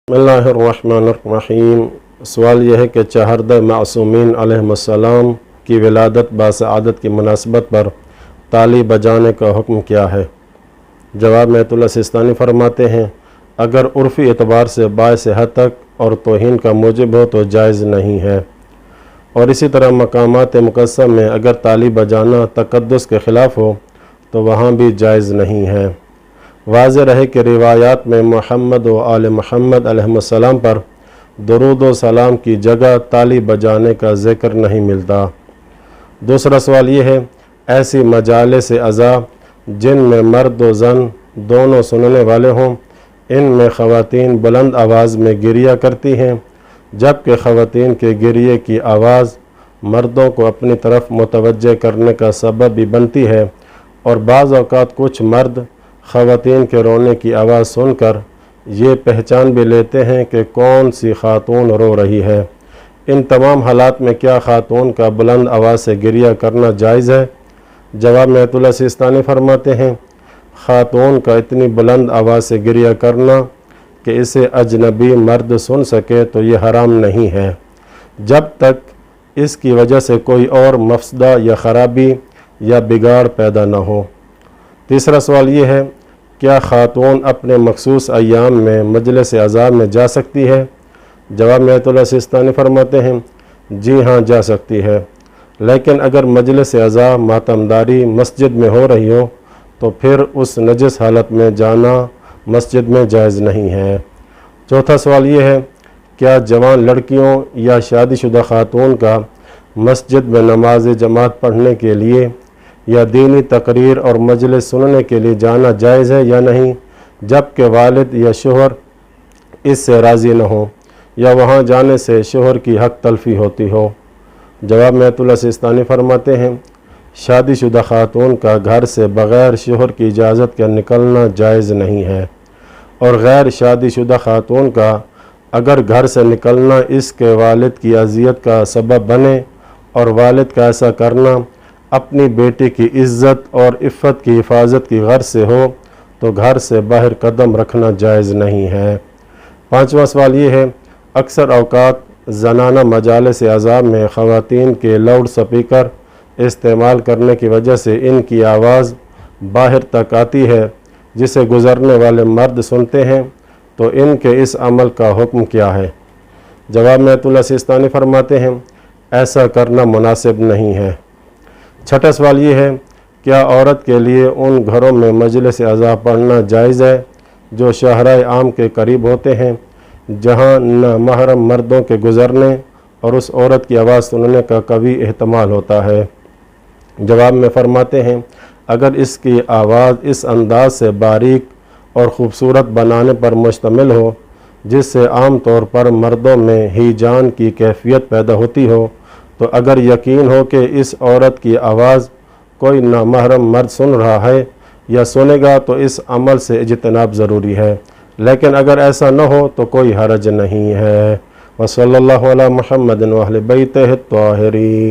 बिस्मिल्लाहिर्रहमानिर्रहीम। सवाल यह है कि चहरदा मासूमीन अलैहिमुस्सलाम की विलादत बासआदत की मुनासबत पर ताली बजाने का हुक्म क्या है? जवाब में आयतुल्लाह सिस्तानी फरमाते हैं, अगर उर्फ़ी एतबार से बाइस हतक और तौहीन का मूजिब हो तो जायज़ नहीं है। और इसी तरह मकामात मुक़स्सम में अगर ताली बजाना तक़द्दुस के ख़िलाफ़ हो तो वहाँ भी जायज़ नहीं है। वाज़ेह रहे कि रिवायात में मुहम्मद व आले मुहम्मद अलैहिस्सलाम पर दुरूद व सलाम की जगह ताली बजाने का ज़िक्र नहीं मिलता। दूसरा सवाल ये है, ऐसी मजालिस अज़ा जिनमें मर्द व ज़न दोनों सुनने वाले हों, इनमें ख़वातीन बुलंद आवाज़ में गिरिया करती हैं, जबकि ख़वातीन के गिरिए की आवाज़ मर्दों को अपनी तरफ मुतवज्जे करने का सबब भी बनती है। और बाज़ औक़ात कुछ मर्द ख़वातीन के रोने की आवाज़ सुनकर ये पहचान भी लेते हैं कि कौन सी खातून रो रही है। इन तमाम हालात में क्या खातून का बुलंद आवाज़ से गिरिया करना जायज़ है? जवाब में आयतुल्लाह सिस्तानी फरमाते हैं, खातून का इतनी बुलंद आवाज़ से गिरिया करना कि इसे अजनबी मर्द सुन सके तो ये हराम नहीं है, जब तक इसकी वजह से कोई और मफसदा या ख़राबी या बिगाड़ पैदा न हो। तीसरा सवाल ये है, क्या खातून अपने मखसूस अय्याम में मजलिस अज़ा में जा सकती है? जवाब में आयतुल्लाह सिस्तानी फरमाते हैं, जी हाँ जा सकती है, लेकिन अगर मजलिस अज़ा मातमदारी मस्जिद में हो रही हो तो फिर उस नजस हालत में जाना मस्जिद में जायज़ नहीं है। चौथा सवाल ये है, क्या जवान लड़कियों या शादीशुदा खातून का मस्जिद में नमाज जमात पढ़ने के लिए या दीनी तकरीर और मजलिस सुनने के लिए जाना जायज़ है या नहीं, जबकि वालिद या शोहर इससे राज़ी न हो या वहाँ जाने से शोहर की हक तलफ़ी होती हो? जवाब में आयतुल्लाह सिस्तानी फरमाते हैं, शादीशुदा खातून का घर से बग़ैर शोहर की इजाज़त के निकलना जायज़ नहीं है, और गैर शादीशुदा खातून का अगर घर से निकलना इसके वालिद की अज़ियत का सबब बने और वालिद का ऐसा करना अपनी बेटी की इज़्ज़त और इफ़्फ़त की हिफाजत की गर्ज़ से हो तो घर से बाहर कदम रखना जायज़ नहीं है। पाँचवा सवाल ये है, अक्सर औक़ात ज़नाना मजालिस अज़ा में ख़वातीन के लाउड स्पीकर इस्तेमाल करने की वजह से इनकी आवाज़ बाहर तक आती है, जिसे गुज़रने वाले मर्द सुनते हैं, तो इनके इस अमल का हुक्म क्या है? जवाब में आयतुल्लाह सिस्तानी फरमाते हैं, ऐसा करना मुनासिब नहीं है। छठा सवाल ये है, क्या औरत के लिए उन घरों में मजलिस अज़ा पढ़ना जायज़ है जो शाहराए आम के करीब होते हैं, जहाँ न महरम मर्दों के गुज़रने और उस औरत की आवाज़ सुनने का कभी एहतमाल होता है? जवाब में फरमाते हैं, अगर इसकी आवाज़ इस अंदाज से बारीक और ख़ूबसूरत बनाने पर मुश्तमिल हो जिससे आम तौर पर मर्दों में हिजान की कैफियत पैदा होती हो, तो अगर यकीन हो कि इस औरत की आवाज़ कोई नामहरम मर्द सुन रहा है या सुनेगा तो इस अमल से इज्तिनाब ज़रूरी है, लेकिन अगर ऐसा न हो तो कोई हरज नहीं है। वसल्लल्लाहु अला मुहम्मदिन व अहले बैतिही त्वाहिरीन।